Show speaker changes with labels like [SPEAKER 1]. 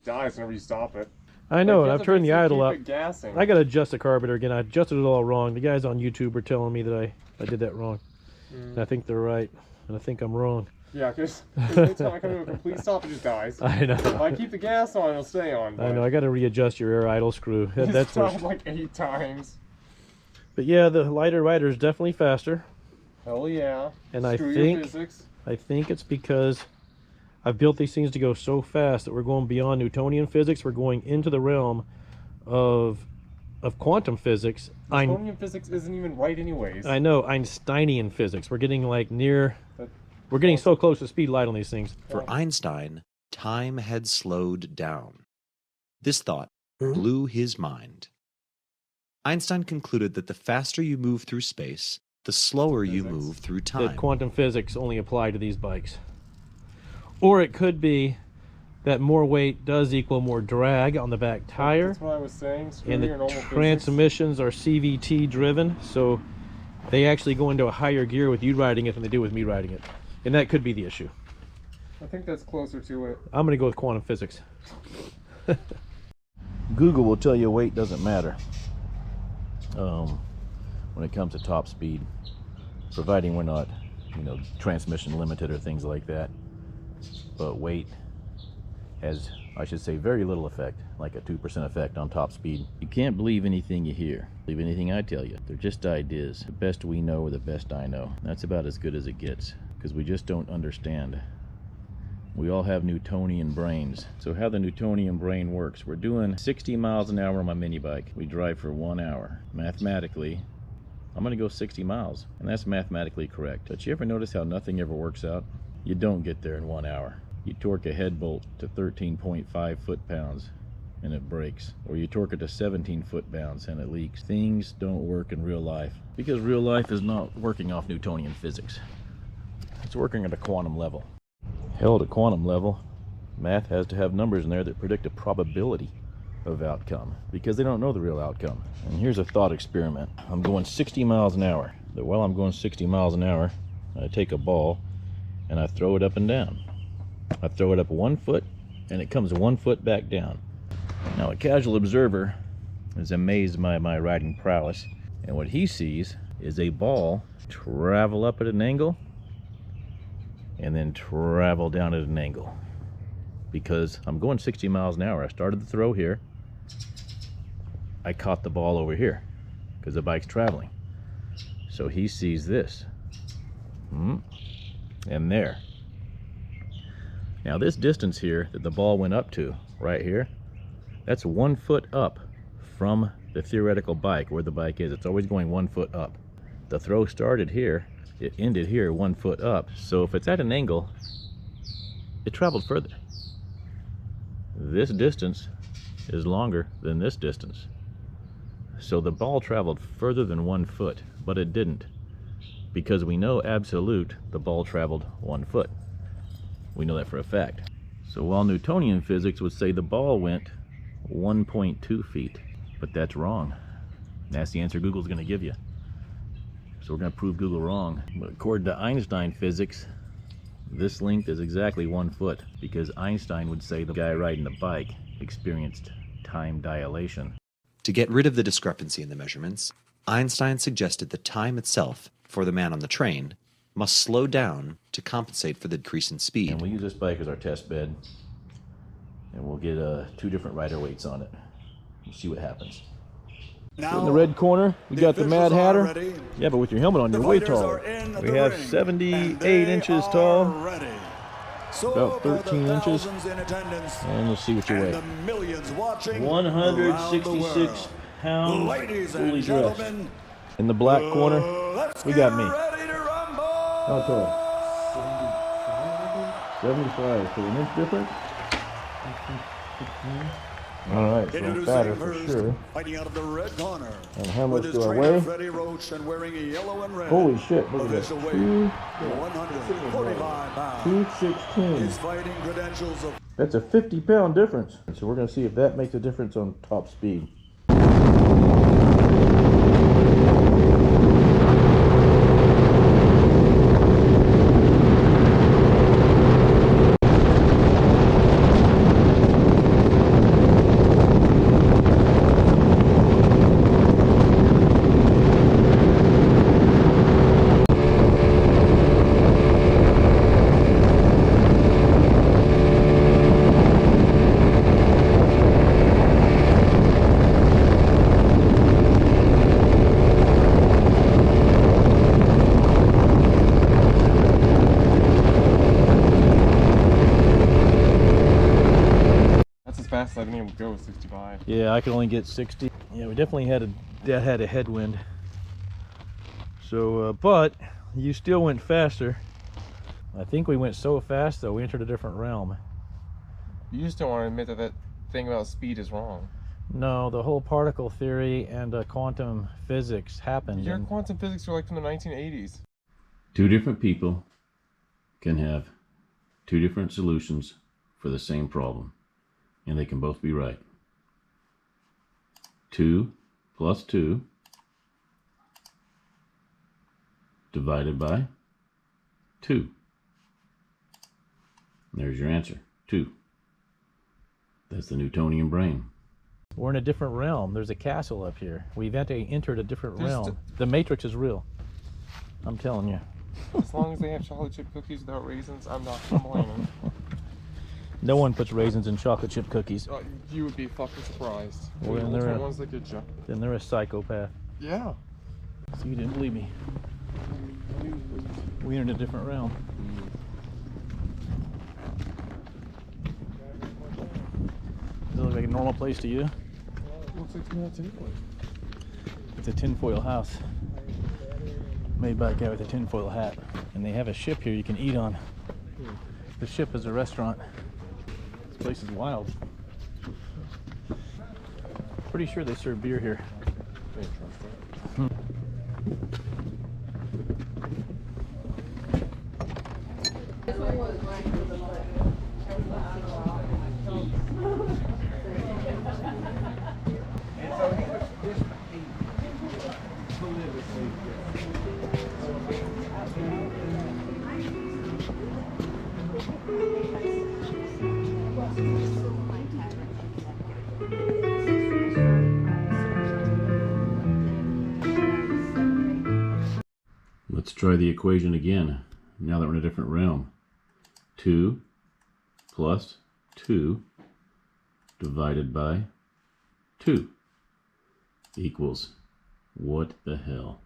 [SPEAKER 1] dies whenever you stop it.
[SPEAKER 2] I know,
[SPEAKER 1] like,
[SPEAKER 2] and I've turned the idle up.
[SPEAKER 1] Gassing.
[SPEAKER 2] I got to adjust the carburetor again. I adjusted it all wrong. The guys on YouTube are telling me that I did that wrong. And I think they're right, and I think I'm wrong.
[SPEAKER 1] Yeah, because anytime I come to a complete stop, it just dies.
[SPEAKER 2] I know.
[SPEAKER 1] If I keep the gas on, it'll stay on.
[SPEAKER 2] I know. I got to readjust your air idle screw.
[SPEAKER 1] That's like 8 times.
[SPEAKER 2] But yeah, the lighter rider is definitely faster.
[SPEAKER 1] Hell yeah.
[SPEAKER 2] And
[SPEAKER 1] Screw your physics.
[SPEAKER 2] I think it's because I've built these things to go so fast that we're going beyond Newtonian physics. We're going into the realm of quantum physics.
[SPEAKER 1] Newtonian physics isn't even right anyways.
[SPEAKER 2] I know, Einsteinian physics. We're getting like near... We're getting so close to speed light on these things.
[SPEAKER 3] For Einstein, time had slowed down. This thought blew his mind. Einstein concluded that the faster you move through space, the slower you move through time.
[SPEAKER 2] That quantum physics only apply to these bikes. Or it could be that more weight does equal more drag on the back tire.
[SPEAKER 1] That's what I was saying.
[SPEAKER 2] And the transmissions are CVT driven, so they actually go into a higher gear with you riding it than they do with me riding it. And that could be the issue.
[SPEAKER 1] I think that's closer to it.
[SPEAKER 2] I'm going to go with quantum physics. Google will tell you weight doesn't matter when it comes to top speed, providing we're not, transmission limited or things like that. But weight has, I should say, very little effect, like a 2% effect on top speed. You can't believe anything you hear, believe anything I tell you. They're just ideas. The best we know or the best I know. That's about as good as it gets, because we just don't understand. We all have Newtonian brains. So how the Newtonian brain works, we're doing 60 miles an hour on my mini bike. We drive for 1 hour. Mathematically, I'm gonna go 60 miles, and that's mathematically correct. But you ever notice how nothing ever works out? You don't get there in 1 hour. You torque a head bolt to 13.5 foot-pounds and it breaks. Or you torque it to 17 foot-pounds and it leaks. Things don't work in real life because real life is not working off Newtonian physics. It's working at a quantum level. Hell, at a quantum level, math has to have numbers in there that predict a probability of outcome because they don't know the real outcome. And here's a thought experiment. I'm going 60 miles an hour. But while I'm going 60 miles an hour, I take a ball and I throw it up and down. I throw it up 1 foot and it comes 1 foot back down. Now a casual observer is amazed by my riding prowess, and what he sees is a ball travel up at an angle and then travel down at an angle. Because I'm going 60 miles an hour. I started the throw here. I caught the ball over here because the bike's traveling. So he sees this. And there. Now this distance here that the ball went up to, right here, that's 1 foot up from the theoretical bike, where the bike is. It's always going 1 foot up. The throw started here, it ended here 1 foot up. So if it's at an angle, it traveled further. This distance is longer than this distance. So the ball traveled further than 1 foot, but it didn't. Because we know absolute, the ball traveled 1 foot. We know that for a fact. So while Newtonian physics would say the ball went 1.2 feet, but that's wrong. That's the answer Google's gonna give you. So we're gonna prove Google wrong. But according to Einstein physics, this length is exactly 1 foot, because Einstein would say the guy riding the bike experienced time dilation.
[SPEAKER 3] To get rid of the discrepancy in the measurements, Einstein suggested that time itself, for the man on the train, must slow down to compensate for the decrease in speed.
[SPEAKER 2] And we'll use this bike as our test bed, and we'll get 2 different rider weights on it. We'll see what happens. Now, in the red corner, we got the Mad Hatter. Ready. Yeah, but with your helmet on, you're way tall. We have 78 inches tall, about 13 inches, and let's see what you weigh. 166 pounds, fully dressed. In the black corner, we got me. How tall? 75, so an inch difference? Alright, so I'm fatter for sure. And how much do I weigh? Holy shit, look at this. 216. That's a 50-pound difference. So we're going to see if that makes a difference on top speed.
[SPEAKER 1] fastest I've been able to go is 65.
[SPEAKER 2] Yeah, I could only get 60. Yeah, we definitely had a headwind. So, but you still went faster. I think we went so fast though, we entered a different realm.
[SPEAKER 1] You just don't want to admit that that thing about speed is wrong.
[SPEAKER 2] No, the whole particle theory and quantum physics happened.
[SPEAKER 1] Your quantum physics were like from the 1980s.
[SPEAKER 2] Two different people can have two different solutions for the same problem, and they can both be right. 2 plus 2 divided by 2. There's your answer, 2. That's the Newtonian brain. We're in a different realm. There's a castle up here. We've entered a different realm. The Matrix is real. I'm telling you.
[SPEAKER 1] As long as they have chocolate chip cookies without raisins, I'm not complaining.
[SPEAKER 2] No one puts raisins in chocolate chip cookies.
[SPEAKER 1] You would be fucking surprised.
[SPEAKER 2] Well,
[SPEAKER 1] the
[SPEAKER 2] then they're
[SPEAKER 1] ones that get you.
[SPEAKER 2] Then they're a psychopath.
[SPEAKER 1] Yeah.
[SPEAKER 2] So you didn't believe me. We're in a different realm. Does it look like a normal place to you?
[SPEAKER 1] Looks like a tinfoil.
[SPEAKER 2] It's a tinfoil house. Made by a guy with a tinfoil hat. And they have a ship here you can eat on. The ship is a restaurant. This place is wild. Pretty sure they serve beer here. Let's try the equation again, now that we're in a different realm. 2 plus 2 divided by 2 equals what the hell?